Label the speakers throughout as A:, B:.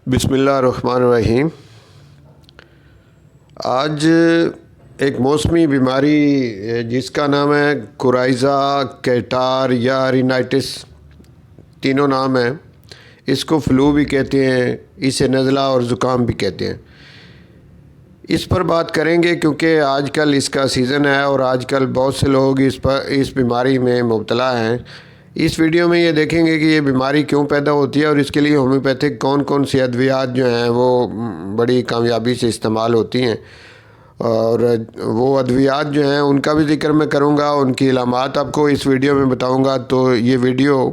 A: بسم اللہ الرحمن الرحیم۔ آج ایک موسمی بیماری جس کا نام ہے کورائی-زا، کیٹار یا رینائٹس، تینوں نام ہیں۔ اس کو فلو بھی کہتے ہیں، اسے نزلہ اور زکام بھی کہتے ہیں۔ اس پر بات کریں گے کیونکہ آج کل اس کا سیزن ہے اور آج کل بہت سے لوگ اس بیماری میں مبتلا ہیں۔ اس ویڈیو میں یہ دیکھیں گے کہ یہ بیماری کیوں پیدا ہوتی ہے اور اس کے لیے ہومیوپیتھک کون سی ادویات جو ہیں وہ بڑی کامیابی سے استعمال ہوتی ہیں، اور وہ ادویات جو ہیں ان کا بھی ذکر میں کروں گا، ان کی علامات آپ کو اس ویڈیو میں بتاؤں گا۔ تو یہ ویڈیو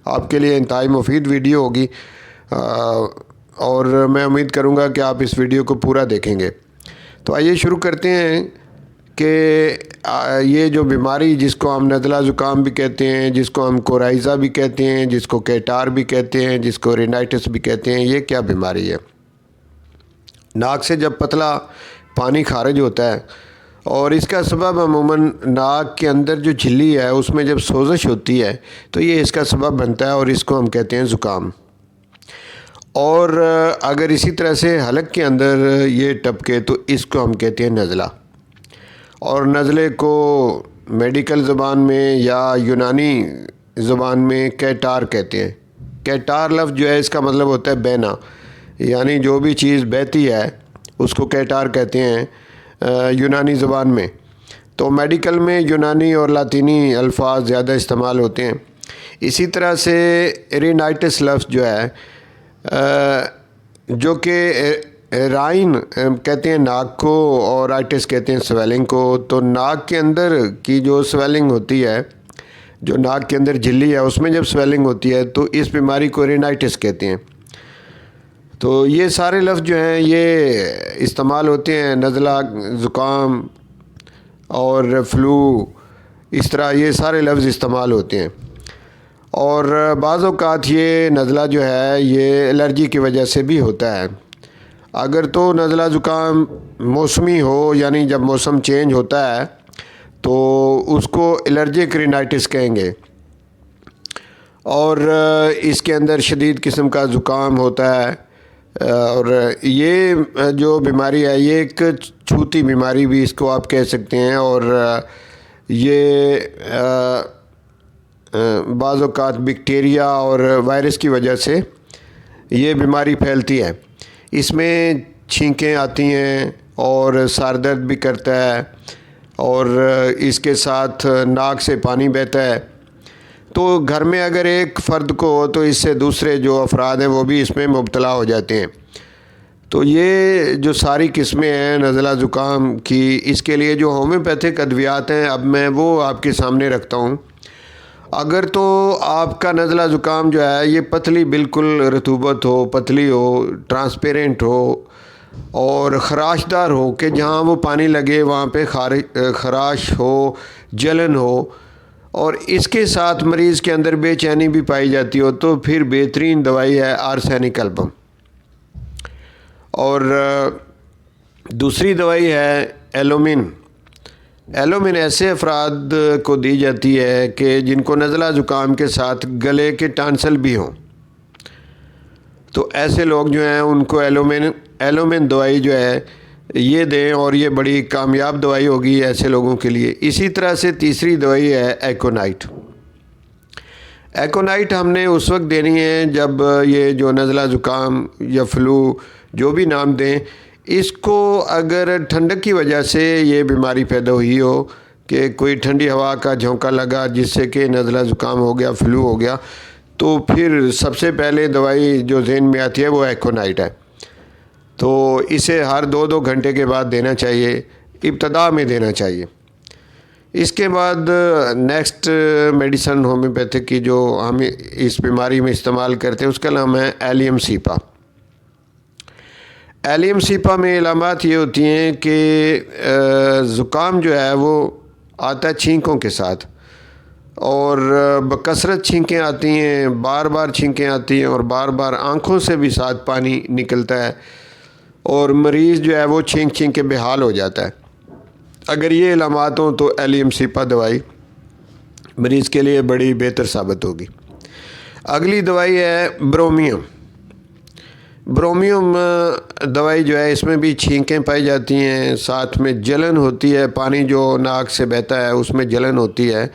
A: آپ کے لیے انتہائی مفید ویڈیو ہوگی، اور میں امید کروں گا کہ آپ اس ویڈیو کو پورا دیکھیں گے۔ تو آئیے شروع کرتے ہیں کہ یہ جو بیماری جس کو ہم نزلہ زکام بھی کہتے ہیں، جس کو ہم کورائی-زا بھی کہتے ہیں، جس کو کیٹار بھی کہتے ہیں، جس کو رینائٹس بھی کہتے ہیں، یہ کیا بیماری ہے؟ ناک سے جب پتلا پانی خارج ہوتا ہے اور اس کا سبب عموماً ناک کے اندر جو جھلی ہے اس میں جب سوزش ہوتی ہے تو یہ اس کا سبب بنتا ہے اور اس کو ہم کہتے ہیں زکام۔ اور اگر اسی طرح سے حلق کے اندر یہ ٹپکے تو اس کو ہم کہتے ہیں نزلہ، اور نزلے کو میڈیکل زبان میں یا یونانی زبان میں کیٹار کہتے ہیں۔ کیٹار لفظ جو ہے اس کا مطلب ہوتا ہے بہنا، یعنی جو بھی چیز بہتی ہے اس کو کیٹار کہتے ہیں یونانی زبان میں۔ تو میڈیکل میں یونانی اور لاطینی الفاظ زیادہ استعمال ہوتے ہیں۔ اسی طرح سے رینائٹس لفظ جو ہے جو کہ رائن کہتے ہیں ناک کو اور آئٹس کہتے ہیں سویلنگ کو۔ تو ناک کے اندر کی جو سویلنگ ہوتی ہے، جو ناک کے اندر جھلی ہے اس میں جب سویلنگ ہوتی ہے تو اس بیماری کو رینائٹس کہتے ہیں۔ تو یہ سارے لفظ جو ہیں یہ استعمال ہوتے ہیں، نزلہ، زکام اور فلو، اس طرح یہ سارے لفظ استعمال ہوتے ہیں۔ اور بعض اوقات یہ نزلہ جو ہے یہ الرجی کی وجہ سے بھی ہوتا ہے۔ اگر تو نزلہ زکام موسمی ہو، یعنی جب موسم چینج ہوتا ہے تو اس کو الرجک رینائٹس کہیں گے، اور اس کے اندر شدید قسم کا زکام ہوتا ہے۔ اور یہ جو بیماری ہے یہ ایک چھوتی بیماری بھی اس کو آپ کہہ سکتے ہیں، اور یہ بعض اوقات بیکٹیریا اور وائرس کی وجہ سے یہ بیماری پھیلتی ہے۔ اس میں چھینکیں آتی ہیں اور سر درد بھی کرتا ہے، اور اس کے ساتھ ناک سے پانی بہتا ہے۔ تو گھر میں اگر ایک فرد کو ہو تو اس سے دوسرے جو افراد ہیں وہ بھی اس میں مبتلا ہو جاتے ہیں۔ تو یہ جو ساری قسمیں ہیں نزلہ زکام کی، اس کے لیے جو ہومیوپیتھک ادویات ہیں اب میں وہ آپ کے سامنے رکھتا ہوں۔ اگر تو آپ کا نزلہ زکام جو ہے یہ پتلی، بالکل رطوبت ہو، پتلی ہو، ٹرانسپیرنٹ ہو اور خراشدار ہو کہ جہاں وہ پانی لگے وہاں پہ خراش ہو، جلن ہو، اور اس کے ساتھ مریض کے اندر بے چینی بھی پائی جاتی ہو، تو پھر بہترین دوائی ہے آرسینک البم۔ اور دوسری دوائی ہے ایلومین۔ ایلومین ایسے افراد کو دی جاتی ہے کہ جن کو نزلہ زکام کے ساتھ گلے کے ٹانسل بھی ہوں، تو ایسے لوگ جو ہیں ان کو ایلومین دوائی جو ہے یہ دیں، اور یہ بڑی کامیاب دوائی ہوگی ایسے لوگوں کے لیے۔ اسی طرح سے تیسری دوائی ہے ایکونائٹ۔ ایکونائٹ ہم نے اس وقت دینی ہے جب یہ جو نزلہ زکام یا فلو جو بھی نام دیں، اس کو اگر ٹھنڈک کی وجہ سے یہ بیماری پیدا ہوئی ہو کہ کوئی ٹھنڈی ہوا کا جھونکا لگا جس سے کہ نزلہ زکام ہو گیا، فلو ہو گیا، تو پھر سب سے پہلے دوائی جو ذہن میں آتی ہے وہ ایکونائٹ ہے۔ تو اسے ہر 2 گھنٹے کے بعد دینا چاہیے، ابتدا میں دینا چاہیے۔ اس کے بعد نیکسٹ میڈیسن ہومیوپیتھک کی جو ہم اس بیماری میں استعمال کرتے ہیں اس کا نام ہے ایلیم سیپا۔ ایلیم سیپا میں علامات یہ ہوتی ہیں کہ زکام جو ہے وہ آتا ہے چھینکوں کے ساتھ، اور بکثرت چھینکیں آتی ہیں، بار بار چھینکیں آتی ہیں، اور بار بار آنکھوں سے بھی ساتھ پانی نکلتا ہے، اور مریض جو ہے وہ چھینک چھینک کے بے حال ہو جاتا ہے۔ اگر یہ علامات ہوں تو ایلیم سیپا دوائی مریض کے لیے بڑی بہتر ثابت ہوگی۔ اگلی دوائی ہے برومیم۔ برومیوم دوائی جو ہے اس میں بھی چھینکیں پائی جاتی ہیں، ساتھ میں جلن ہوتی ہے، پانی جو ناک سے بہتا ہے اس میں جلن ہوتی ہے۔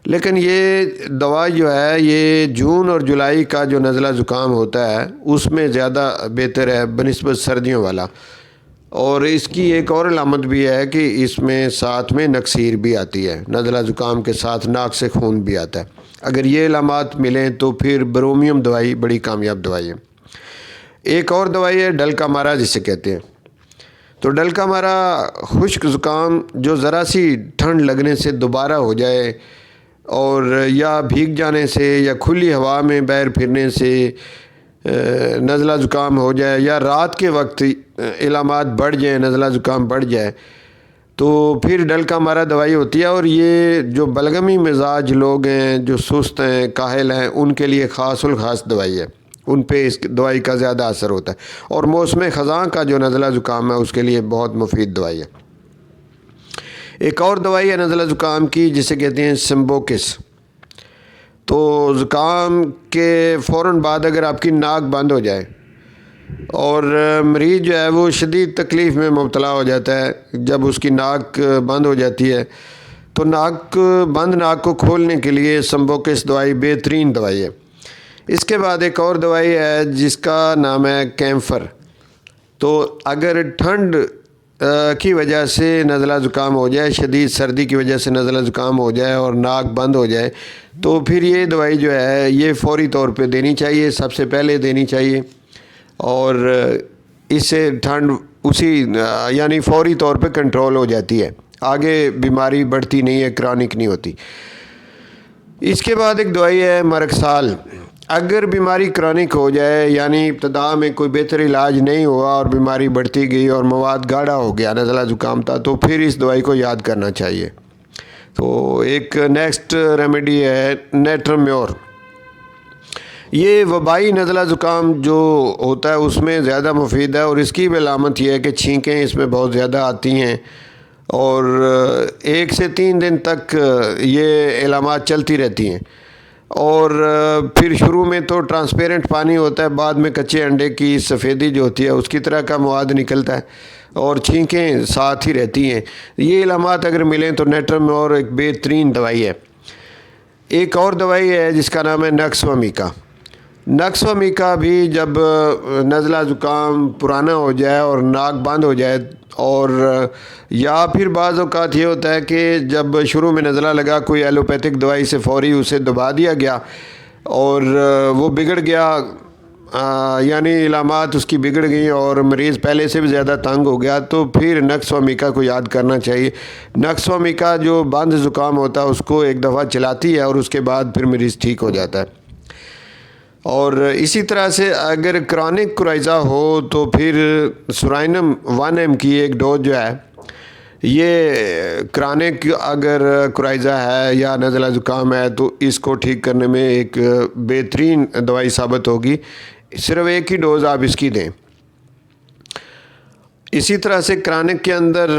A: لیکن یہ دوا جو ہے یہ جون اور جولائی کا جو نزلہ زکام ہوتا ہے اس میں زیادہ بہتر ہے بنسبت سردیوں والا۔ اور اس کی ایک اور علامت بھی ہے کہ اس میں ساتھ میں نکسیر بھی آتی ہے، نزلہ زکام کے ساتھ ناک سے خون بھی آتا ہے۔ اگر یہ علامات ملیں تو پھر برومیوم دوائی بڑی کامیاب دوائی ہے۔ ایک اور دوائی ہے ڈل کا مارا جسے کہتے ہیں۔ تو ڈل کا مارا خشک زکام جو ذرا سی ٹھنڈ لگنے سے دوبارہ ہو جائے، اور یا بھیگ جانے سے یا کھلی ہوا میں باہر پھرنے سے نزلہ زکام ہو جائے، یا رات کے وقت علامات بڑھ جائیں، نزلہ زکام بڑھ جائے، تو پھر ڈل کا مارا دوائی ہوتی ہے۔ اور یہ جو بلغمی مزاج لوگ ہیں، جو سست ہیں، کاہل ہیں، ان کے لیے خاص الخاص دوائی ہے، ان پہ اس دوائی کا زیادہ اثر ہوتا ہے۔ اور موسم خزاں کا جو نزلہ زکام ہے اس کے لیے بہت مفید دوائی ہے۔ ایک اور دوائی ہے نزلہ زکام کی جسے کہتے ہیں سمبوکس۔ تو زکام کے فوراً بعد اگر آپ کی ناک بند ہو جائے اور مریض جو ہے وہ شدید تکلیف میں مبتلا ہو جاتا ہے، جب اس کی ناک بند ہو جاتی ہے تو ناک کو کھولنے کے لیے سمبوکس دوائی بہترین دوائی ہے۔ اس کے بعد ایک اور دوائی ہے جس کا نام ہے کیمفر۔ تو اگر ٹھنڈ کی وجہ سے نزلہ زکام ہو جائے، شدید سردی کی وجہ سے نزلہ زکام ہو جائے اور ناک بند ہو جائے، تو پھر یہ دوائی جو ہے یہ فوری طور پہ دینی چاہیے، سب سے پہلے دینی چاہیے۔ اور اس سے ٹھنڈ یعنی فوری طور پہ کنٹرول ہو جاتی ہے، آگے بیماری بڑھتی نہیں ہے، کرونک نہیں ہوتی۔ اس کے بعد ایک دوائی ہے مرکسال۔ اگر بیماری کرونک ہو جائے، یعنی ابتدا میں کوئی بہتر علاج نہیں ہوا اور بیماری بڑھتی گئی اور مواد گاڑھا ہو گیا، نزلہ زکام تھا، تو پھر اس دوائی کو یاد کرنا چاہیے۔ تو ایک نیکسٹ ریمیڈی ہے نیٹرمیور۔ یہ وبائی نزلہ زکام جو ہوتا ہے اس میں زیادہ مفید ہے، اور اس کی بھی علامت یہ ہے کہ چھینکیں اس میں بہت زیادہ آتی ہیں، اور 1 سے 3 دن تک یہ علامات چلتی رہتی ہیں۔ اور پھر شروع میں تو ٹرانسپیرنٹ پانی ہوتا ہے، بعد میں کچے انڈے کی سفیدی جو ہوتی ہے اس کی طرح کا مواد نکلتا ہے، اور چھینکیں ساتھ ہی رہتی ہیں۔ یہ علامات اگر ملیں تو نیٹرمیور ایک بہترین دوائی ہے۔ ایک اور دوائی ہے جس کا نام ہے نکسومیکا۔ نکسومیکا بھی جب نزلہ زکام پرانا ہو جائے اور ناک بند ہو جائے، اور یا پھر بعض اوقات یہ ہوتا ہے کہ جب شروع میں نزلہ لگا کوئی ایلوپیتھک دوائی سے فوری اسے دبا دیا گیا اور وہ بگڑ گیا، یعنی علامات اس کی بگڑ گئیں اور مریض پہلے سے بھی زیادہ تنگ ہو گیا، تو پھر نکسومیکا کو یاد کرنا چاہیے۔ نکسومیکا جو بند زکام ہوتا ہے اس کو ایک دفعہ چلاتی ہے اور اس کے بعد پھر مریض ٹھیک ہو جاتا ہے۔ اور اسی طرح سے اگر کرونک کرائزا ہو تو پھر سورائنم 1 ایم کی ایک ڈوز جو ہے، یہ کرونک اگر کرائزا ہے یا نزلہ زکام ہے تو اس کو ٹھیک کرنے میں ایک بہترین دوائی ثابت ہوگی۔ صرف ایک ہی ڈوز آپ اس کی دیں۔ اسی طرح سے کرونک کے اندر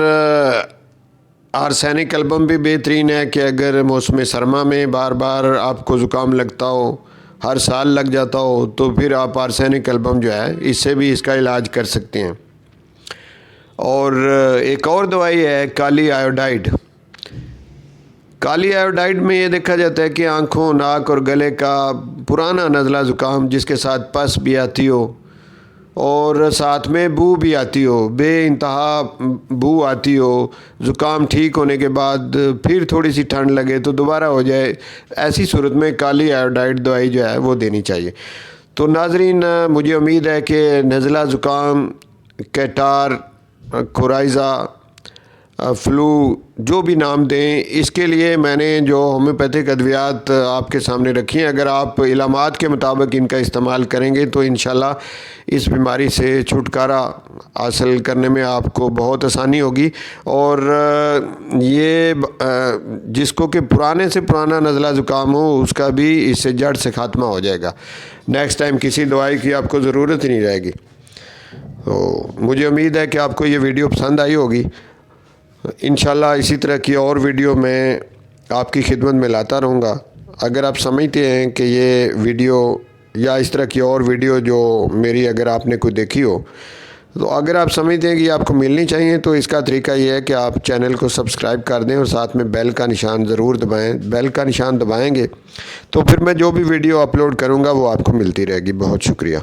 A: آرسینک البم بھی بہترین ہے کہ اگر موسم سرما میں بار بار آپ کو زکام لگتا ہو، ہر سال لگ جاتا ہو، تو پھر آپ آرسینک البم جو ہے اس سے بھی اس کا علاج کر سکتے ہیں۔ اور ایک اور دوائی ہے کالی آیوڈائڈ۔ کالی آیوڈائڈ میں یہ دیکھا جاتا ہے کہ آنکھوں، ناک اور گلے کا پرانا نزلہ زکام جس کے ساتھ پس بھی آتی ہو اور ساتھ میں بو بھی آتی ہو، بے انتہا بو آتی ہو، زکام ٹھیک ہونے کے بعد پھر تھوڑی سی ٹھنڈ لگے تو دوبارہ ہو جائے، ایسی صورت میں کالی آیوڈائڈ دوائی جو ہے وہ دینی چاہیے۔ تو ناظرین، مجھے امید ہے کہ نزلہ زکام، کیٹار، کورائزا، فلو، جو بھی نام دیں، اس کے لیے میں نے جو ہومیوپیتھک ادویات آپ کے سامنے رکھی ہیں، اگر آپ علامات کے مطابق ان کا استعمال کریں گے تو انشاءاللہ اس بیماری سے چھٹکارا حاصل کرنے میں آپ کو بہت آسانی ہوگی۔ اور یہ جس کو کہ پرانے سے پرانا نزلہ زکام ہو اس کا بھی اس سے جڑ سے خاتمہ ہو جائے گا، نیکسٹ ٹائم کسی دوائی کی آپ کو ضرورت ہی نہیں رہے گی۔ تو مجھے امید ہے کہ آپ کو یہ ویڈیو پسند آئی ہوگی۔ انشاءاللہ اسی طرح کی اور ویڈیو میں آپ کی خدمت میں لاتا رہوں گا۔ اگر آپ سمجھتے ہیں کہ یہ ویڈیو یا اس طرح کی اور ویڈیو جو میری اگر آپ نے کوئی دیکھی ہو، تو اگر آپ سمجھتے ہیں کہ آپ کو ملنی چاہیے تو اس کا طریقہ یہ ہے کہ آپ چینل کو سبسکرائب کر دیں اور ساتھ میں بیل کا نشان ضرور دبائیں. بیل کا نشان دبائیں گے تو پھر میں جو بھی ویڈیو اپلوڈ کروں گا وہ آپ کو ملتی رہے گی. بہت شکریہ.